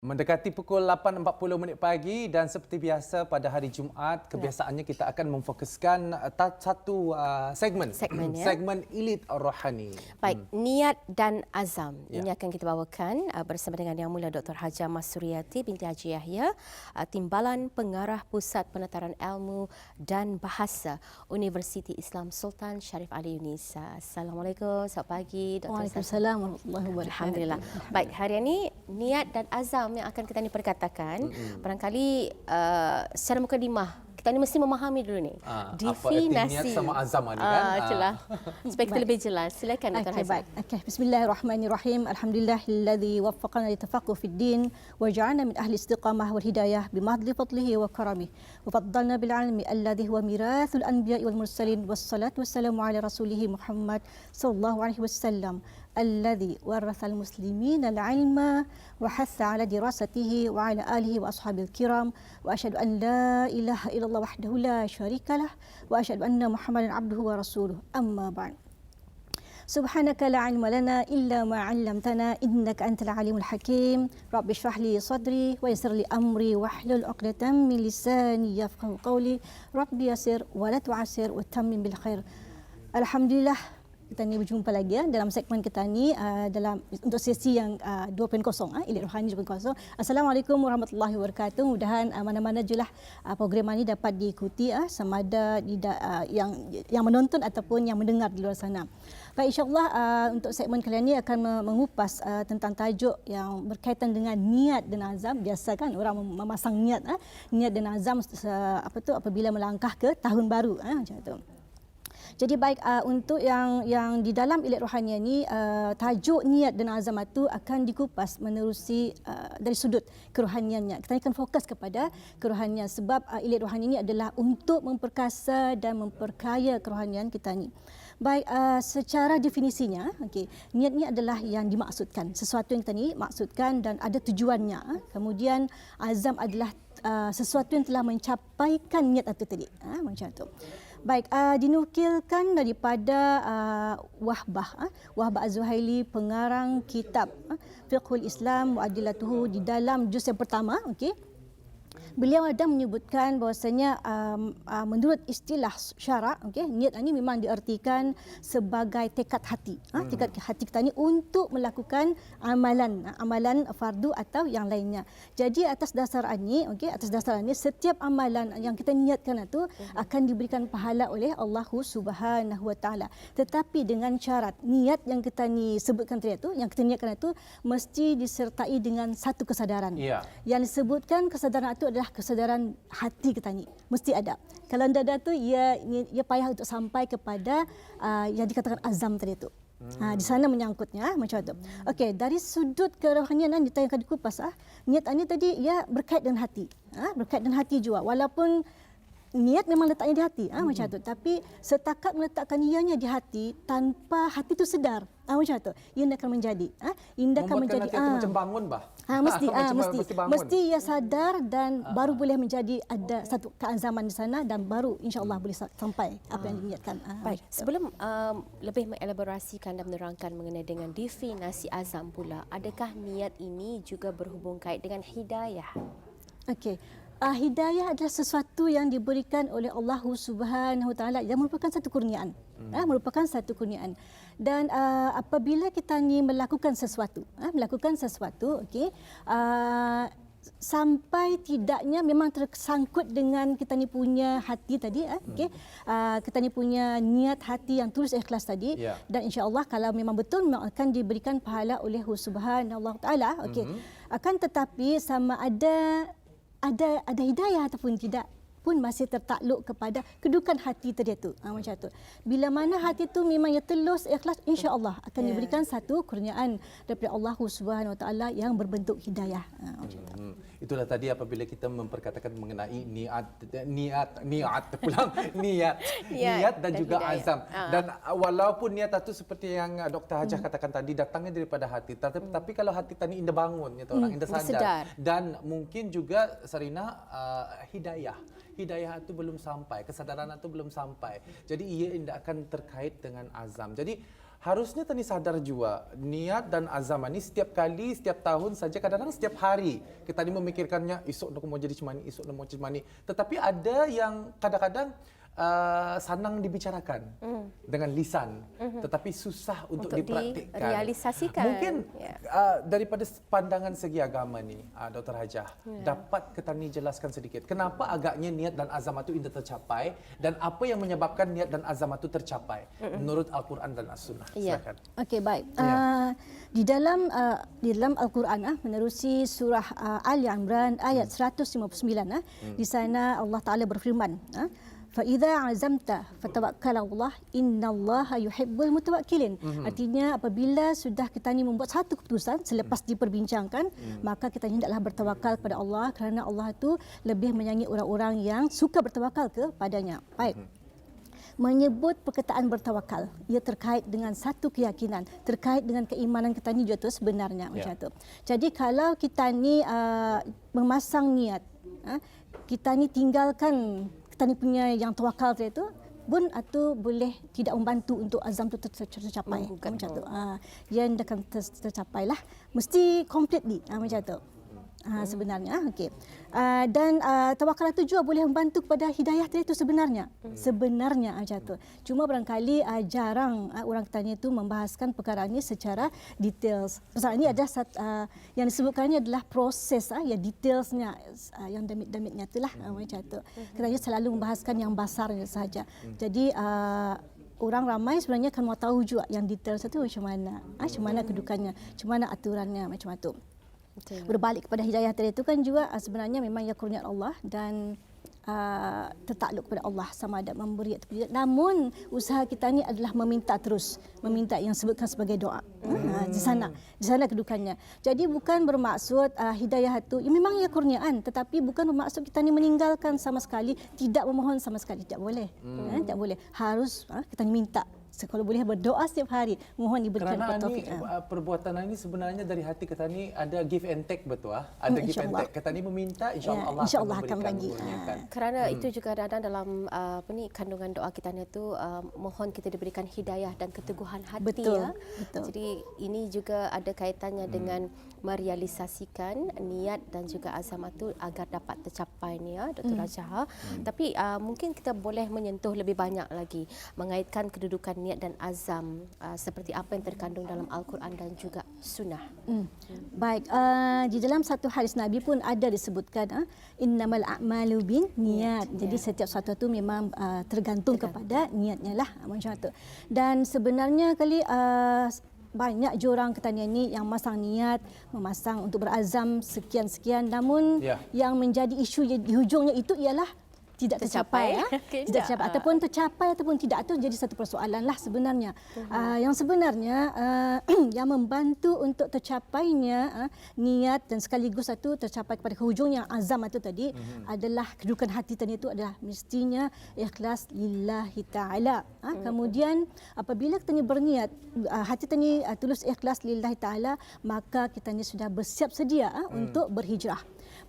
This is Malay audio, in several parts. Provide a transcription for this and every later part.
Mendekati pukul 8.40 pagi dan seperti biasa pada hari Jumaat, kebiasaannya kita akan memfokuskan satu segmen Elite Rohani. Baik, niat dan azam. Ini akan kita bawakan bersama dengan Yang Mulia Dr. Hajah Mas Suryati binti Haji Yahya, Timbalan Pengarah Pusat Penataran Ilmu dan Bahasa Universiti Islam Sultan Syarif Ali Yunis. Assalamualaikum, selamat pagi Dr. Waalaikumsalam warahmatullahi wabarakatuh. Alhamdulillah. Baik, hari ini niat dan azam yang akan kita ni perkatakan. Barangkali secara mukadimah kita ni mesti memahami dulu ni definasi niat sama azam ni kan. Itulah. Supaya kita lebih jelas. Silakan Dr. Hajah. Bismillahirrahmanirrahim. Alhamdulillahilladzi waffaqana litafaqquh fid din wa ja'alna min ahli istiqamah wal hidayah bimadli fadlihi wa karamih. Wa faddalna bil 'ilmi alladhi huwa mirathul anbiya'i wal mursalin wassalatu wassalamu ala rasulih Muhammad sallallahu alaihi wasallam الذي ورث المسلمين العلم وحث على دراسته وعلى آله وأصحابه الكرام وأشهد أن لا إله إلا الله وحده لا شريك له وأشهد أن محمدا عبده ورسوله أما بعد سبحانك لا علم لنا إلا ما علمتنا إنك أنت العليم الحكيم رب اشرح لي صدري ويسر لي أمري واحلل عقدة من لساني يفقهوا قولي رب يسر ولا تعسر وتمم بالخير. Alhamdulillah, kita ni berjumpa lagi dalam segmen kita ni dalam untuk sesi yang 2.0 Elite Rohani 2.0. Assalamualaikum warahmatullahi wabarakatuh. Mudahan mana-mana julah program ini dapat diikuti sama ada yang menonton ataupun yang mendengar di luar sana. Baik, insya-Allah untuk segmen kali ini akan mengupas tentang tajuk yang berkaitan dengan niat dan azam. Biasa kan orang memasang niat dan azam apabila melangkah ke tahun baru macam tu. Jadi baik, untuk yang di dalam Elite Rohani ini, tajuk niat dan azam itu akan dikupas menerusi dari sudut kerohaniannya. Kita akan fokus kepada kerohanian sebab Elite Rohani ini adalah untuk memperkasa dan memperkaya kerohanian kita ni. Baik, secara definisinya, niat ni adalah yang dimaksudkan, sesuatu yang kita ni maksudkan dan ada tujuannya. Kemudian azam adalah sesuatu yang telah mencapaikan niat itu tadi, macam tu. Baik, dinukilkan daripada Wahbah Az-Zuhaili, pengarang kitab Fiqhul Islam wa Adillatuhu, di dalam juz yang pertama, beliau ada menyebutkan bahawasanya menurut istilah syarak, niat ini memang diartikan sebagai tekad hati. Tekad hati kita ni untuk melakukan amalan fardu atau yang lainnya. Jadi atas dasar ini, setiap amalan yang kita niatkan itu akan diberikan pahala oleh Allah Subhanahu Wa Taala. Tetapi dengan syarat niat yang kita ni sebutkan tadi itu, yang kita niatkan itu mesti disertai dengan satu kesadaran. Yang disebutkan kesadaran itu adalah kesadaran hati kita ni mesti ada. Kalau tidak ada tu ia payah untuk sampai kepada yang dikatakan azam tadi itu. Di sana menyangkutnya macam tu. Okey, dari sudut kerohanian yang akan dikupas, niat ini tadi ia berkait dengan hati. Berkait dengan hati juga, walaupun niat memang letaknya di hati, macam tu. Tapi setakat meletakkan ianya di hati tanpa hati itu sedar, macam tu, ia akan menjadi. Ia akan menjadi hati itu macam bangun, mesti ia sadar dan baru boleh menjadi ada satu keazaman di sana dan baru insya-Allah boleh sampai apa yang diniatkan. Baik, sebelum lebih mengelaborasikan dan menerangkan mengenai dengan definisi azam pula, adakah niat ini juga berhubung kait dengan hidayah? Okey. Hidayah adalah sesuatu yang diberikan oleh Allah Subhanahu Wa Taala yang merupakan satu kurniaan. Merupakan satu kurniaan. Dan apabila kita ni melakukan sesuatu, sampai tidaknya memang tersangkut dengan kita ni punya hati tadi, kita ni punya niat hati yang tulus ikhlas tadi, dan insya-Allah kalau memang betul memang akan diberikan pahala oleh Subhanahu Wa Taala. Akan tetapi sama ada hidayah ataupun tidak pun masih tertakluk kepada kedudukan hati tadi tu, macam tu. Bila mana hati tu memang ia telus ikhlas, insya-Allah akan diberikan satu kurniaan daripada Allah Subhanahu Wa Taala yang berbentuk hidayah. Itulah tadi apabila kita memperkatakan mengenai niat dan juga hidayah. Azam. Dan walaupun niat itu seperti yang Dr. Hajah katakan tadi datangnya daripada hati, tapi kalau hati tadi indah bangun, orang indah sadar, dan mungkin juga Sarina hidayah itu belum sampai, kesadaran itu belum sampai. Jadi ia tidak akan terkait dengan azam. Jadi harusnya tani sadar juga niat dan azam ini setiap kali, setiap tahun saja, kadang-kadang setiap hari kita ni memikirkannya esok aku mau jadi macam ni, esok aku mau jadi macam ni. Tetapi ada yang kadang-kadang senang dibicarakan dengan lisan, tetapi susah untuk dipraktikkan. Direalisasikan. Mungkin daripada pandangan segi agama ni, Dr. Hajah, dapat kita ni jelaskan sedikit kenapa agaknya niat dan azam itu tidak tercapai dan apa yang menyebabkan niat dan azam itu tercapai menurut Al-Quran dan As-Sunnah. Silakan. Okey, baik. Di dalam Al-Quran, menerusi surah Ali Imran ayat 159, di sana Allah Taala berfirman, فَإِذَا عَزَمْتَ فَتَوَكَّلَ اللَّهِ إِنَّ اللَّهَ يُحِبُّ الْمُتَوَكِّلِينَ. Artinya apabila sudah kita ni membuat satu keputusan selepas diperbincangkan, maka kita hendaklah bertawakal kepada Allah kerana Allah itu lebih menyayangi orang-orang yang suka bertawakal kepadanya. Baik. Menyebut perkataan bertawakal, ia terkait dengan satu keyakinan, terkait dengan keimanan kita ni juga tu sebenarnya macam tu. Jadi kalau kita ni memasang niat, kita ni tinggalkan kita ni punya yang tawakal itu pun atau boleh tidak membantu untuk azam itu tercapai macam tu. Yang akan tercapai lah mesti completely macam tu. Sebenarnya okey. Dan tawakal itu juga boleh membantu kepada hidayah itu sebenarnya. Sebenarnya macam tu. Cuma barangkali jarang orang tanya itu membahaskan perkara ini secara details. Pasal ini adalah yang disebutkannya adalah proses yang detailsnya, yang damit-damitnya itulah macam tu. Kita selalu membahaskan yang basarnya sahaja. Jadi orang ramai sebenarnya akan mau tahu juga yang details itu macam mana kedudukannya, macam mana aturannya macam tu. Berbalik kepada hidayah tadi itu kan juga sebenarnya memang ia kurnia Allah dan tertakluk kepada Allah sama ada memberi atau tidak. Namun usaha kita ni adalah meminta terus, meminta yang sebutkan sebagai doa. Di sana kedudukannya. Jadi bukan bermaksud hidayah itu memang ia kurniaan, tetapi bukan bermaksud kita ni meninggalkan sama sekali, tidak memohon sama sekali, tidak boleh. Tak boleh. Harus kita ni minta. Kalau boleh berdoa setiap hari, mohon diberikan taufik. Perbuatan ini sebenarnya dari hati kita ni ada give and take, betul ada give and take. Kita ni meminta, insya-Allah akan bagi. Kerana itu juga ada dalam kandungan doa kita ni itu mohon kita diberikan hidayah dan keteguhan hati. Betul. Jadi ini juga ada kaitannya dengan merealisasikan niat dan juga azam itu agar dapat tercapai ni Dr. Hajah. Tapi mungkin kita boleh menyentuh lebih banyak lagi mengaitkan kedudukan niat dan azam seperti apa yang terkandung dalam Al-Quran dan juga Sunnah. Baik, di dalam satu hadis Nabi pun ada disebutkan innamal a'malu bin niat. Jadi setiap sesuatu itu memang tergantung kepada niatnya lah macam tu. Dan sebenarnya kali banyak jurang ketanian ini yang memasang niat, memasang untuk berazam sekian-sekian, namun yang menjadi isu di hujungnya itu ialah tidak tercapai, tidak tercapai ataupun tercapai ataupun tidak, itu jadi satu persoalan lah sebenarnya. Yang sebenarnya yang membantu untuk tercapainya niat dan sekaligus itu tercapai kepada hujung yang azam itu tadi adalah kedudukan hati tadi itu adalah mestinya ikhlas lillahi taala. Kemudian apabila kita ni berniat hati tadi tulus ikhlas lillahi taala, maka kita ni sudah bersiap sedia untuk berhijrah.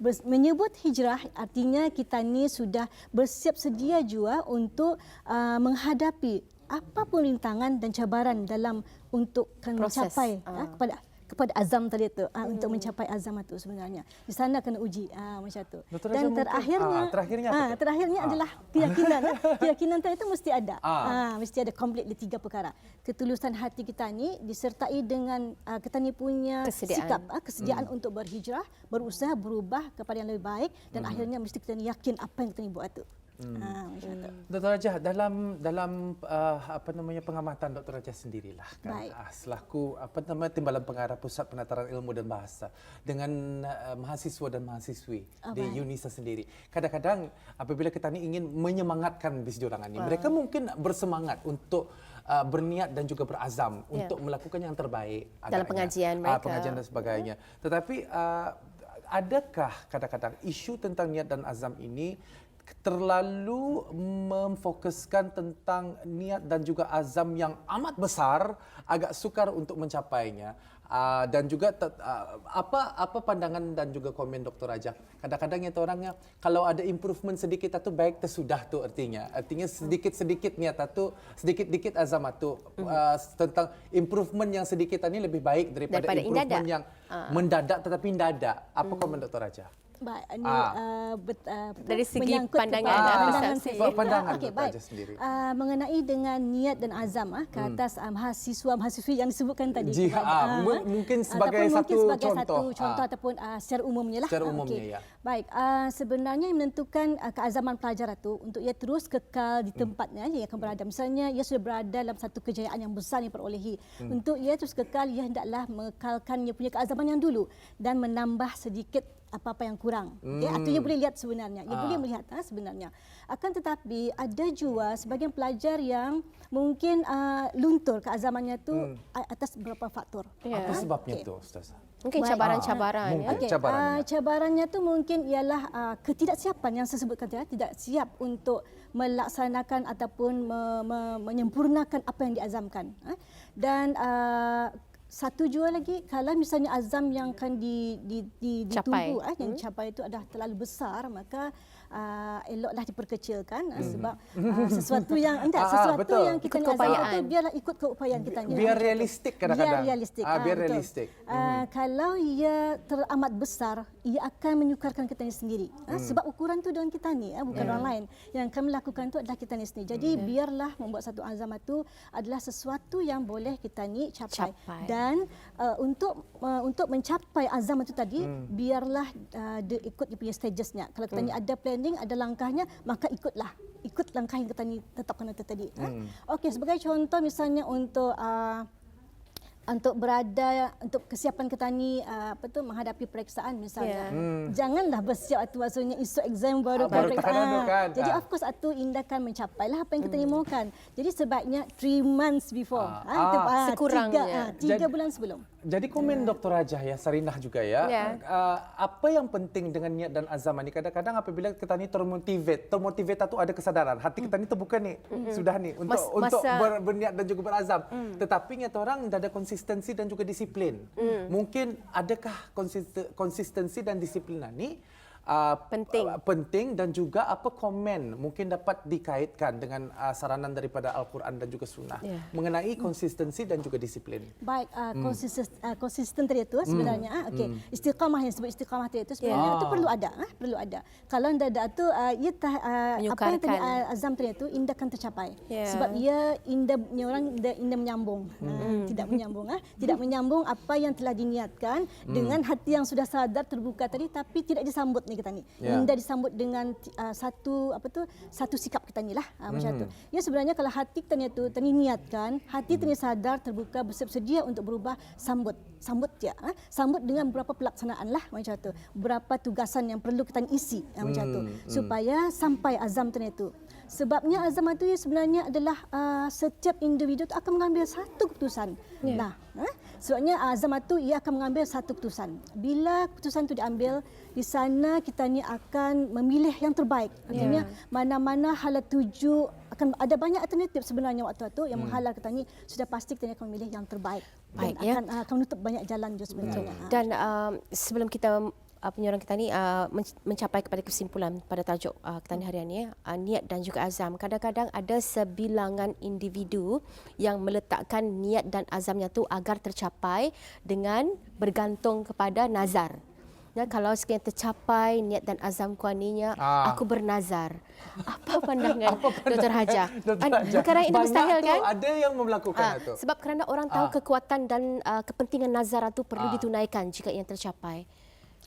Menyebut hijrah artinya kita ni sudah bersiap sedia juga untuk menghadapi apapun rintangan dan cabaran dalam untuk mencapai kepada azam tadi itu untuk mencapai azam itu sebenarnya. Di sana kena uji macam tu. Dan terakhirnya adalah keyakinan. Keyakinan tadi itu mesti ada. Mesti ada completely 3 perkara. Ketulusan hati kita ni disertai dengan kita ni punya sikap kesediaan untuk berhijrah, berusaha berubah kepada yang lebih baik dan akhirnya mesti kita ni yakin apa yang kita ni buat itu. Dr. Hajah, dalam pengamatan Dr. Hajah sendirilah kan, selaku Timbalan Pengarah Pusat Penataran Ilmu dan Bahasa dengan mahasiswa dan mahasiswi di UNISA sendiri. Kadang-kadang apabila kita ni ingin menyemangatkan bis diorang ini, mereka mungkin bersemangat untuk berniat dan juga berazam untuk melakukan yang terbaik dalam pengajian mereka, pengajian dan sebagainya. Tetapi adakah kadang-kadang isu tentang niat dan azam ini terlalu memfokuskan tentang niat dan juga azam yang amat besar, agak sukar untuk mencapainya? Dan juga apa pandangan dan juga komen Dr. Raja? Kadang-kadang itu orangnya kalau ada improvement sedikit atau baik tersudah tu artinya sedikit-sedikit niat atau sedikit-sedikit azam atau tentang improvement yang sedikit ini lebih baik daripada improvement yang mendadak tetapi mendadak. Apa komen Dr. Raja? Baik, ini dari segi menyangkut pandangan pandangan okey, Dr. baik. Raja sendiri. Mengenai dengan niat dan azam ke atas mahasiswa-mahasiswi yang disebutkan tadi. Mungkin sebagai satu contoh ataupun secara umumnya lah. Secara umumnya, ya. Baik, sebenarnya yang menentukan keazaman pelajar itu untuk ia terus kekal di tempatnya ia akan berada. Misalnya ia sudah berada dalam satu kejayaan yang besar yang perolehi. Untuk ia terus kekal, ia hendaklah mengekalkan ia punya keazaman yang dulu dan menambah sedikit apa-apa yang kurang. Atau ia boleh lihat sebenarnya. Ia boleh melihat sebenarnya. Akan tetapi ada juga sebagian pelajar yang mungkin luntur keazamannya itu atas beberapa faktor. Apa sebabnya tu, Ustazah? Mungkin cabaran-cabaran. Cabarannya tu mungkin ialah ketidaksiapan yang saya sebutkan tadi, tidak siap untuk melaksanakan ataupun menyempurnakan apa yang diazamkan. Dan satu jua lagi, kalau misalnya azam yang akan ditunggu yang dicapai itu adalah terlalu besar, maka eloklah diperkecilkan sebab sesuatu yang yang kita nak azam itu biarlah ikut keupayaan kita. Biar realistik kadang-kadang. Biar realistik. Kalau ia teramat besar, ia akan menyukarkan kita sendiri. Sebab ukuran tu dengan kita ni, bukan orang lain. Yang akan melakukan itu adalah kita sendiri. Jadi biarlah membuat satu azam itu adalah sesuatu yang boleh kita ni capai. Dan untuk mencapai azam itu tadi, biarlah dia ikut dia punya stagesnya. Kalau kita ni ada planning, ada langkahnya, maka ikut langkah yang kita ni tetapkan itu tadi. Okey, sebagai contoh misalnya untuk berada untuk kesiapan kita ni menghadapi periksaan misalnya. Janganlah bersiap itu maksudnya isu exam baru periksaan. Jadi of course itu indakan mencapailah apa yang kita ni mahukan. Jadi sebaiknya 3 months before. Sekurangnya 3 bulan sebelum. Jadi komen Dr. Raja ya, Sarinah juga ya. Apa yang penting dengan niat dan azam ini? Kadang-kadang apabila kita ni termotivate itu ada kesadaran. Hati kita ni terbuka ni, sudah ni untuk berniat dan juga berazam. Tetapi nyata orang tidak ada konsistensi dan juga disiplin. Mungkin adakah konsistensi dan disiplin ini penting dan juga apa komen mungkin dapat dikaitkan dengan saranan daripada Al-Quran dan juga Sunnah mengenai konsistensi dan juga disiplin. Baik, konsisten tadi itu sebenarnya istiqamah yang sebut istiqamah tadi itu sebenarnya itu perlu ada. Kalau tidak ada itu apa yang tadi azam tadi itu indah akan tercapai. Sebab ia indahnya orang indah menyambung. Tidak menyambung apa yang telah diniatkan dengan hati yang sudah sadar terbuka tadi tapi tidak disambut ni kita ni. Indah disambut dengan satu sikap kita ni lah macam tu. Ya sebenarnya kalau hati kita ni tu tadi niatkan, hati tadi sadar terbuka bersedia untuk berubah, sambut dengan beberapa pelaksanaan lah macam tu. Berapa tugasan yang perlu kita isi macam tu supaya sampai azam tadi tu. Sebabnya azam itu sebenarnya adalah setiap individu itu akan mengambil satu keputusan. Sebabnya azam itu ia akan mengambil satu keputusan. Bila keputusan itu diambil, di sana kita ni akan memilih yang terbaik. Artinya mana-mana hala tuju akan ada banyak alternatif sebenarnya waktu itu yang menghalau kita ni sudah pasti kita akan memilih yang terbaik. Akan menutup banyak jalan juga sebenarnya. Dan sebelum kita penyorang kita ni mencapai kepada kesimpulan pada tajuk kita ni hari ini, niat dan juga azam. Kadang-kadang ada sebilangan individu yang meletakkan niat dan azamnya tu agar tercapai dengan bergantung kepada nazar. Kalau sekiranya tercapai niat dan azam kuaninya, aku bernazar. Apa pandangan Dr. Haja? Perkara ini mustahil kan? Ada yang melakukan itu. Sebab kerana orang tahu kekuatan dan kepentingan nazar itu perlu ditunaikan jika ia tercapai.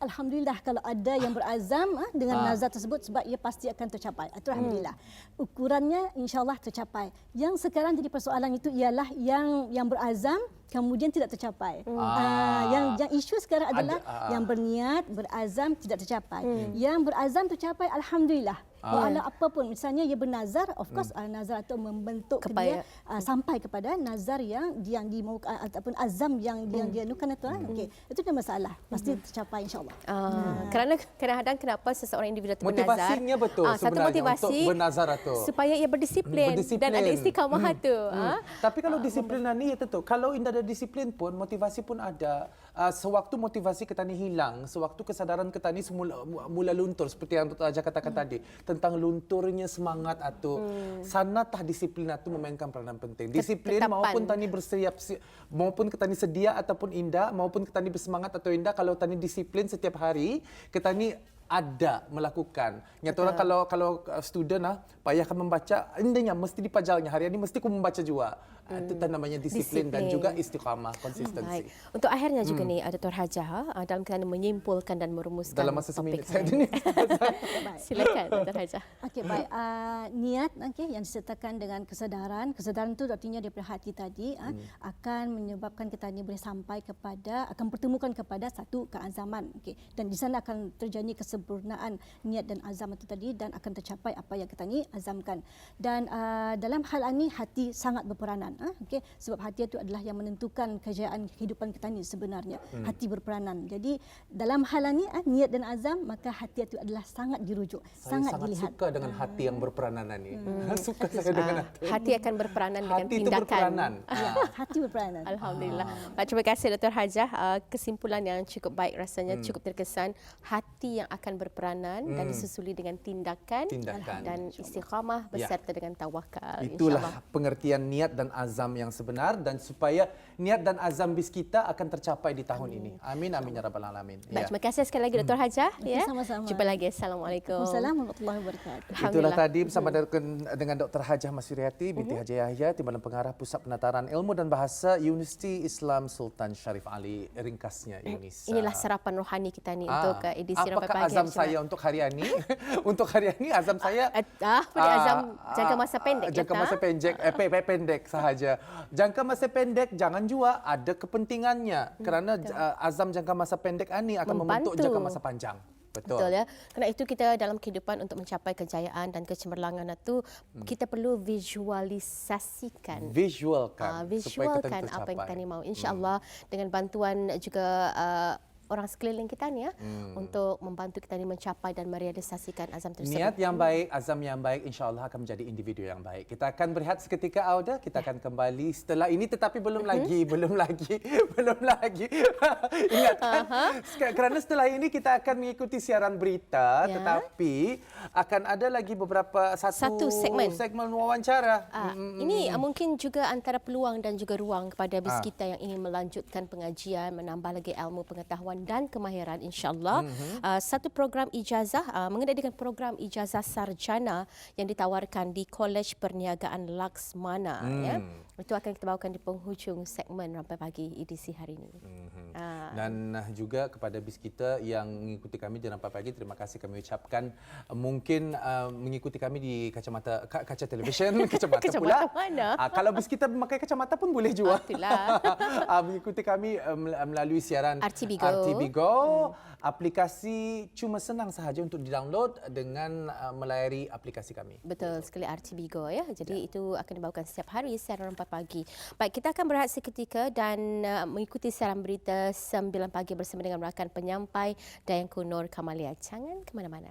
Alhamdulillah kalau ada yang berazam dengan nazar tersebut sebab ia pasti akan tercapai. Alhamdulillah. Ukurannya insya-Allah tercapai. Yang sekarang jadi persoalan itu ialah yang berazam kemudian tidak tercapai. Yang isu sekarang adalah yang berniat, berazam tidak tercapai. Yang berazam tercapai alhamdulillah. Walau apapun misalnya ia bernazar, of course nazar itu membentuk dia sampai kepada nazar yang dimaukan ataupun azam yang dia anukan itu. Okey, itu tidak masalah. Pasti tercapai insya-Allah. Kerana kadang-kadang kenapa seseorang individu itu bernazar? Motivasinya betul satu motivasi untuk bernazar itu supaya ia berdisiplin dan ada istiqamah itu. Tapi kalau disiplin ni itu tu, kalau indah ada ada disiplin pun, motivasi pun ada. Sewaktu motivasi kita ni hilang, sewaktu kesadaran kita ni mula luntur seperti yang Dr. Haja katakan tadi, tentang lunturnya semangat atau sanatah disiplin itu memainkan peranan penting. Disiplin maupun tani bersiap, maupun kita ni sedia ataupun indah, maupun kita ni bersemangat atau indah, kalau tani disiplin setiap hari, kita ni ada melakukan. Nyata orang kalau student payahkan membaca, indahnya mesti dipajalnya. Hari ini mesti aku membaca juga. Itu namanya disiplin dan juga istiqamah, konsistensi. Untuk akhirnya juga ni Dr. Haja dalam kerana menyimpulkan dan merumuskan dalam masa seminit saya ini. ni. Silakan Dr. Haja. Okey, baik. Niat yang disertakan dengan kesedaran. Kesedaran itu artinya daripada hati tadi akan menyebabkan kita ni boleh sampai kepada, akan pertemukan kepada satu keazaman. Okey. Dan di sana akan terjadi kesempurnaan niat dan azam itu tadi dan akan tercapai apa yang kita ni azamkan. Dan dalam hal ini hati sangat berperanan. Okey, sebab hati itu adalah yang menentukan kejayaan kehidupan kita ni sebenarnya. Hati berperanan. Jadi dalam hal ini niat dan azam, maka hati itu adalah sangat dirujuk, Saya sangat dilihat. suka dengan hati yang berperanan ini. Suka saya dengan itu. Hati akan berperanan dengan Hati itu tindakan. berperanan. Ya, hati berperanan. Alhamdulillah. Baik, terima kasih Dr. Haja. Kesimpulan yang cukup baik rasanya, cukup terkesan. Hati yang akan berperanan dan disusuli dengan tindakan dan istiqamah beserta dengan tawakal. Itulah pengertian niat dan azam yang sebenar, dan supaya niat dan azam bis kita akan tercapai di tahun ini. Amin amin ya rabbal alamin. Baik, terima kasih sekali lagi Dr. Haja. Ya. Sama-sama. Jumpa lagi. Assalamualaikum. Assalamualaikum warahmatullahi wabarakatuh. Itulah tadi bersama dengan Dr. Hajah Masuriati binti Haji Yahya, Timbalan Pengarah Pusat Penataran Ilmu dan Bahasa Universiti Islam Sultan Syarif Ali, ringkasnya Yunisa. Inilah serapan rohani kita ni untuk edisi Rampai Apakah Pagi. azam saya untuk hari ini? Untuk hari ini azam saya azam jangka masa pendek. Jangka masa pendek sahaja. Jangka masa pendek jangan jua ada kepentingannya, kerana azam jangka masa pendek ini akan membentuk jangka masa panjang. Betul ya. Kerana itu kita dalam kehidupan untuk mencapai kejayaan dan kecemerlangan itu kita perlu visualisasikan. Visualkan apa yang kita ni mahu. Insya-Allah dengan bantuan juga orang sekeliling kita ni untuk membantu kita ni mencapai dan merealisasikan azam tersebut. Niat yang baik, azam yang baik, insya-Allah akan menjadi individu yang baik. Kita akan berehat seketika, Auda. Kita akan kembali setelah ini, tetapi belum lagi. Ingatkan, kerana setelah ini kita akan mengikuti siaran berita, tetapi akan ada lagi beberapa satu segmen wawancara. Ini mungkin juga antara peluang dan juga ruang kepada bis kita yang ingin melanjutkan pengajian, menambah lagi ilmu pengetahuan dan kemahiran, insya-Allah. Satu program ijazah mengenai dengan program ijazah sarjana yang ditawarkan di Kolej Perniagaan Laksmana, ya. Itu akan kita bawakan di penghujung segmen Rampai Pagi edisi hari ini. Dan juga kepada bis kita yang mengikuti kami di Rampai Pagi, terima kasih kami ucapkan. Mungkin mengikuti kami di kaca televisyen, kacamata pula. Mana? Kalau bis kita memakai kacamata pun boleh juga. Itulah. Mengikuti kami melalui siaran RTB Go. RTB Go. Aplikasi cuma senang sahaja untuk di-download dengan melayari aplikasi kami. Betul sekali, RTB Go ya. Jadi itu akan dibawakan setiap hari siaran Rampai Pagi. Baik, kita akan berehat seketika dan mengikuti siaran berita 9 pagi bersama dengan rakan penyampai Dayanku Nur Kamalia. Jangan ke mana-mana.